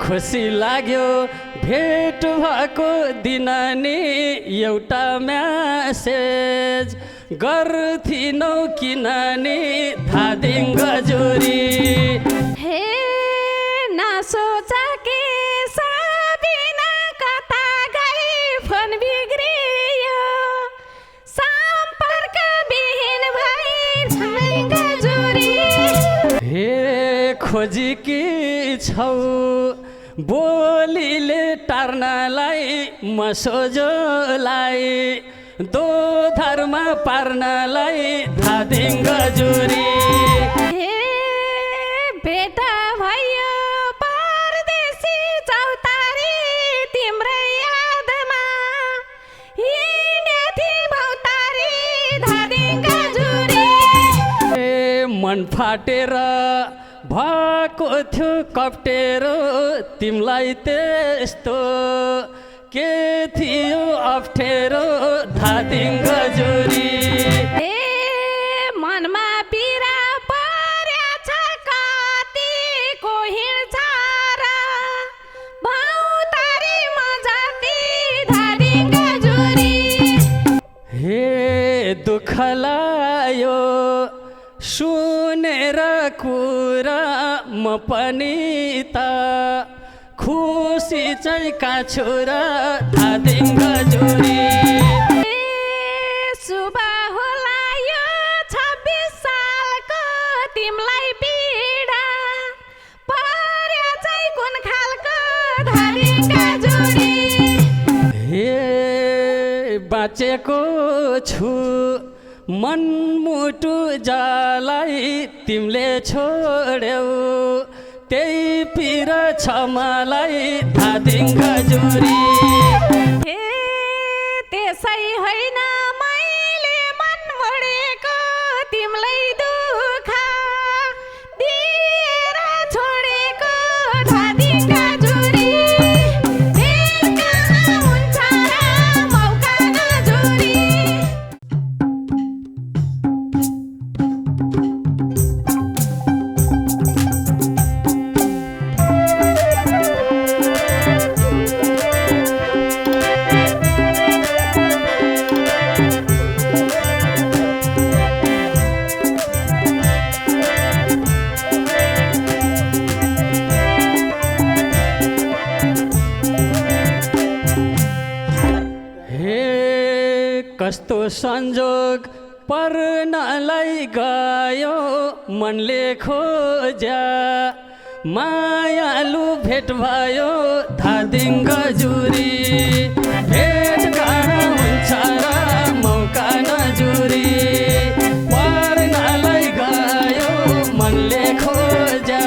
खुसी लाग्यो भेट भएको दिन नि एउटा म्यासेज गर्थिनौ किन नि धादिङ गजुरी हे नसोचा कि साबिना कता गई फोन बिग्रियो सम्पर्क विहीन भई धादिङ गजुरी हे खोजी कि छौ बोलीले टार्नलाई म सोझोलाई दोधारमा पार्नलाई धादिङ गजुरी हे बेटा भयो परदेशी चौतारी तिम्रै यादमा हिँडेथि भौतारी धादिङ गजुरी ए मन फाटेर भएको थियो कप्टेरो तिमीलाई त्यस्तो के थियो अप्ठ्यारो धादिङ गजुरी ए मनमा पीडा पर्याछ कतिको हिँड्छ र भौतारी मजाती धादिङ गजुरी हे दुःख लायो सुनेर कुरा म पनि त खुसी चाहिँ काछु र धादिङ गजुरी शुभ होला यो 26 सालको तिमलाई पीडा पर्या चाहिँ कुन खालको धादिङ गजुरी हे बाँचेको छु मनमुटु जालाई तिमीले छोड्यौ त्यही पिर छ मलाई धादिङ गजुरी हे त्यसै होइन मैले मन मोडेको तिमीलाई दुःख दिएर छोडेको धादिङ गजुरी भेट कहाँ हुन्छ र मौका नजुरी कस्तो संजोग पर्नलाई गयो मनले खोज्या मायालु भेट भयो धादिङ गजुरी भेट कहाँ हुन्छ र मौका नजुरी पर्नलाई गयो मनले खोज्या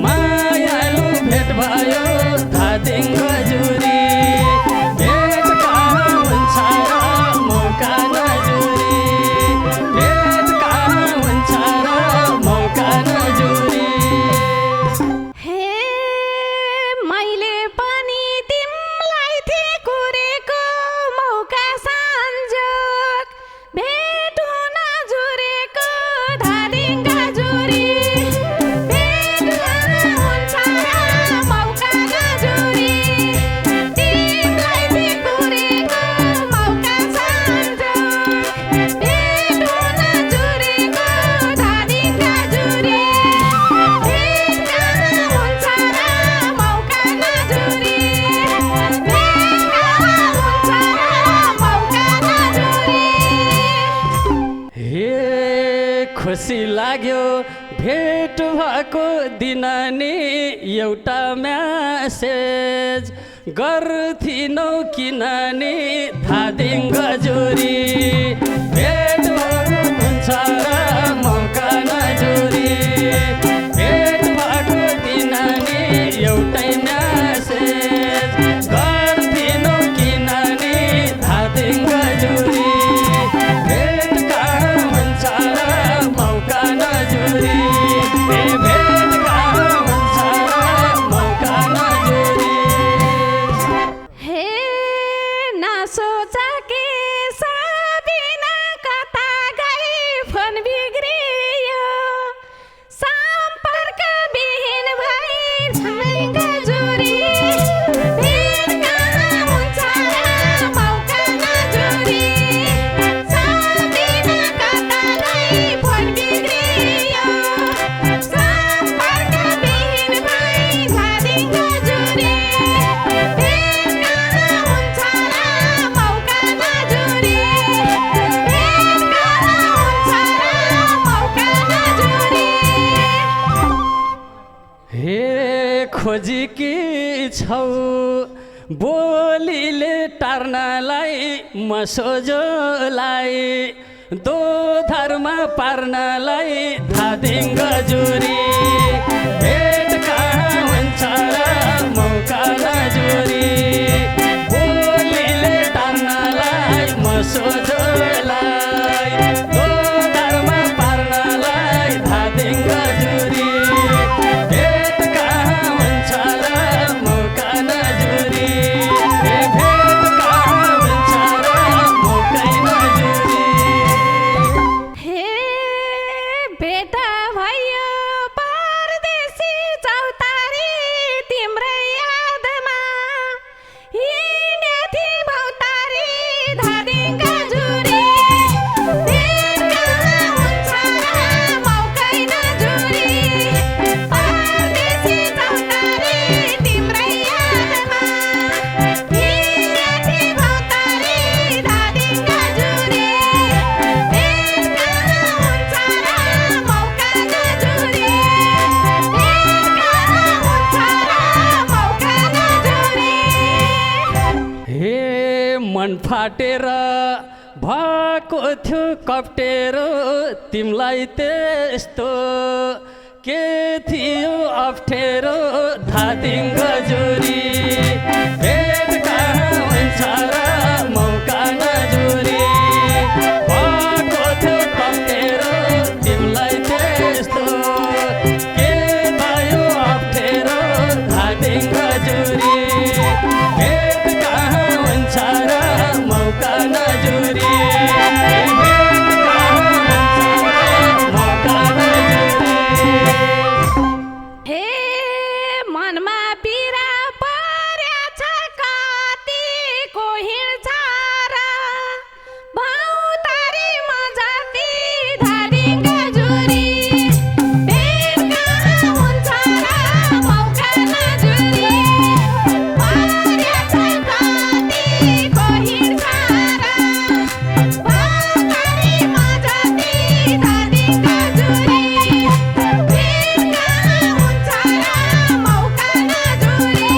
मायालु भेट भयो धादिङ गजुरी खुसी लाग्यो भेट भएको दिन नि एउटा म्यासेज गर्थिनौ किन नि धादिङ गजुरी भेट हुन्छ र मौका नजुरी भेट भएको दिन नि एउटै म्यासेज गर्थिनौ किन नि धादिङ गजुरी सोचा कि साबिना कता गई फोन बिग्रियो सम्पर्क विहीन भई धादिङ गजुरी हे खोजी कि छौ बोलीले टार्नलाई म सोझोलाई दोधारमा पार्नलाई धादिङ्ग जुरी भेट कहाँ हुन्छ र मौका नजुरी बोलीले टार्नलाई म सोझोलाई दोधारमा पार्नलाई धादिङ्ग जुरी भेट कहाँ हुन्छ र मौका नजुरी भेट कहाँ हुन्छ र मौकै नजुरी हे बेटा भयो परदेशी चौतारी तिम्रै यादमा हिँडेथी भौतारी धादिङ जुरी भेट कहाँ हुन्छ र मौकै नजुरी परदेशी चौतारी तिम्रै यादमा हिँडेथी भौतारी धादिङ जुरी भेट कहाँ हुन्छ र मौका नजुरी भेट कहाँ हुन्छ र मौका नजुरी हे मन फाटेर भएको थियो कप्टेरो तिमीलाई त्यस्तो के थियो अप्ठ्यारो धादिङ्ग जुरी भेट कहाँ हुन्छ र मौका नजुरी भएको थियो कप्टेरो तिमीलाई त्यस्तो के भयो अप्ठ्यारो धादिङ्ग जुरी भेट कहाँ हुन्छ र मौका नजुरी भेट कहाँ हुन्छ र मौका नजुरी हे मनमा पीरा पर्या छ कतिको हिँड्छ र भौतारी मजाती धादिङ जुरी भेट कहाँ हुन्छ र मौका नजुरी पर्या छ कतिको हिँड्छ र भौतारी मजाती धादिङ जुरी भेट कहाँ हुन्छ र मौका नजुरी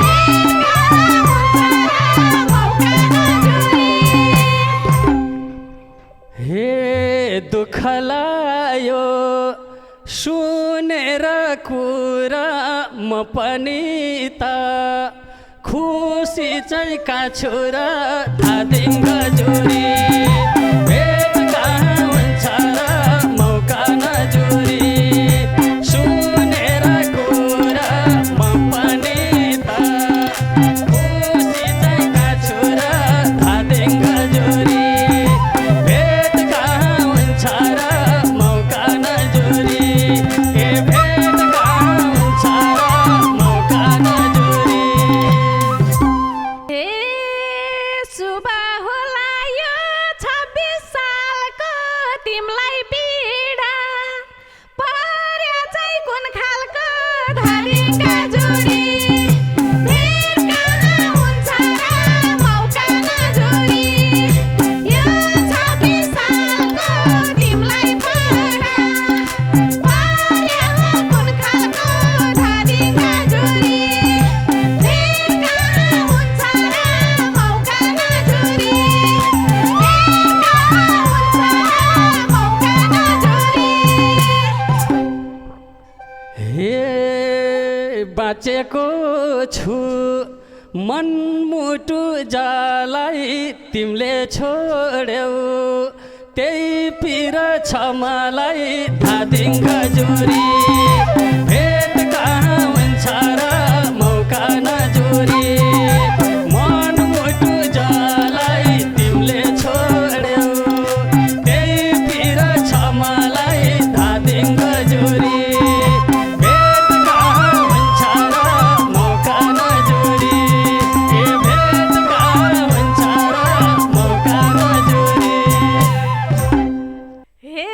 भेट कहाँ हुन्छ र मौका नजुरी हे दुःख लायो सुनेर कुरा म पनि त खुसी चाहिँ काछु र धादिङ्ग जुरी भेट कहाँ हुन्छ र मौका नजुरी सुनेर कुरा म पनि त खुसी चाहिँ काछु र धादिङ्ग जुरी भेट कहाँ हुन्छ र मौका नजुरी भेट कहाँ हुन्छ र मौका नजुरी हे शुभ होला यो 26 सालको तिमलाई पीडा पर्या चाहिँ कुन खालको धादिङ जुरी भेट कहाँ हुन्छ र मौका नजुरी यो 26 सालको तिमलाई पीडा पर्या कुन खालको धादिङ जुरी भेट कहाँ हुन्छ र मौका नजुरी भेट कहाँ हुन्छ र मौका नजुरी हे बाँचेको छु मनमुटु जालाई तिमीले छोड्यौ त्यही पिर छ मलाई धादिङ्ग जुरी भेट कहाँ हुन्छ र मौका नजुरी मनमुटु जालाई तिमीले छोड्यौ त्यही पिर छ मलाई धादिङ्ग जुरी भेट कहाँ हुन्छ र मौका नजुरी भेट कहाँ हुन्छ र मौका नजुरी हे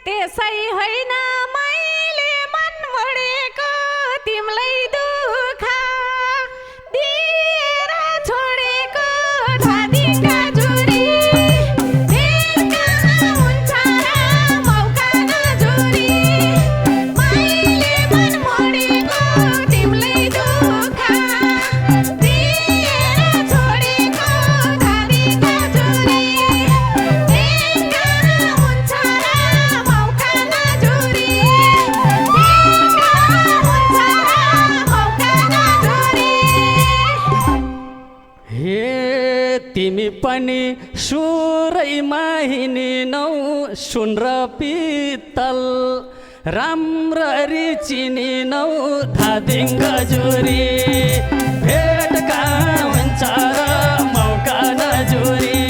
त्यसै होइन मैले तिमी पनि सुरैमा हिँडिनौ सुन र पित्तल राम्ररी चिनिनौ धादिङ गजुरी भेट कहाँ हुन्छ र मौका नजुरी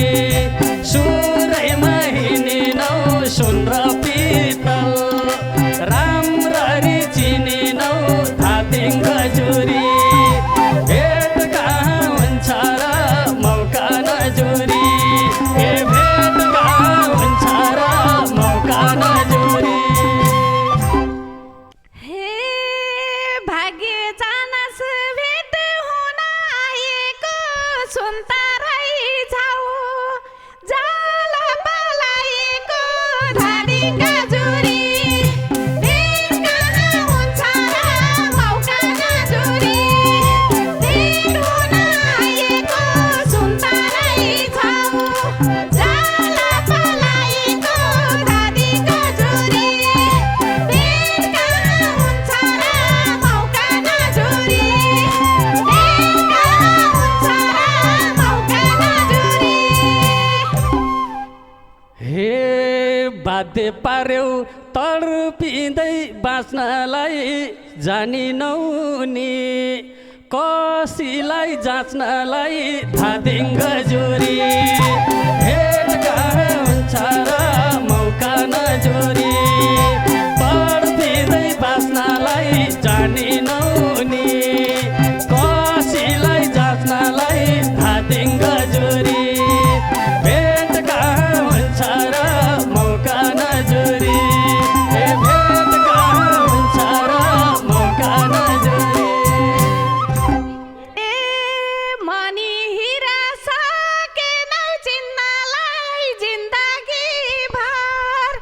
सुरैमा हिँडिनौ सुन र पित्तल राम्ररी चिनिनौ धादिङ गजुरी भेट कहाँ हुन्छ र मौका नजुरी ए भेट कहाँ हुन्छ र मौका नजुरी हे भाग्य चानस भेट हुन आएको सुन्तरै छाउ जाल पलाएको धादिङ गजुरी भेट कहाँ हुन्छ र मौका नजुरी भेट हुन आएको सुन्तरै छाउ जाल पलाएको धादिङ गजुरी भेट कहाँ हुन्छ र मौका नजुरी भेट कहाँ हुन्छ र मौका नजुरी हे बाध्य पार्यौ तडपिँदै बाँच्नलाई जानिनौ नि कसैलाई जाँच्नलाई धादिङ गजुरी भेट कहाँ हुन्छ र मौका नजुरी तडपिँदै बाँच्नलाई जानिनौ नि कसैलाई जाँच्नलाई धादिङ गजुरी भेट कहाँ हुन्छ र मौका नजुरी ए भेट कहाँ हुन्छ र मौका नजुरी ए मनी हिरा सकेनौ चिन्नलाई जिन्दगी भर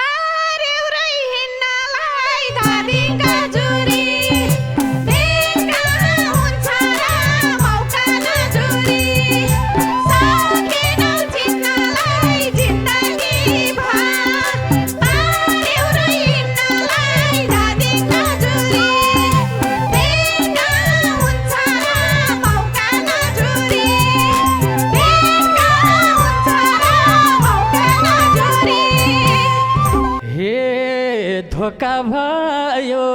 पार्यौ रै हिँड्नलाई धादिङ गजुरी भेट कहाँ हुन्छ र मौका नजुरी सकेनौ चिन्नलाई जिन्दगी भर पार्यौ रै हिँड्नलाई धादिङ गजुरी भेट कहाँ हुन्छ र मौका नजुरी भेट कहाँ हुन्छ र मौका नजुरी हे धोका भयो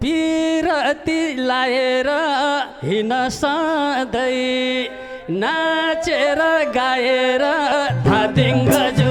पिरती लाएर हिँड्न सधैँ नाचेर गाएर धादिङ गजुरी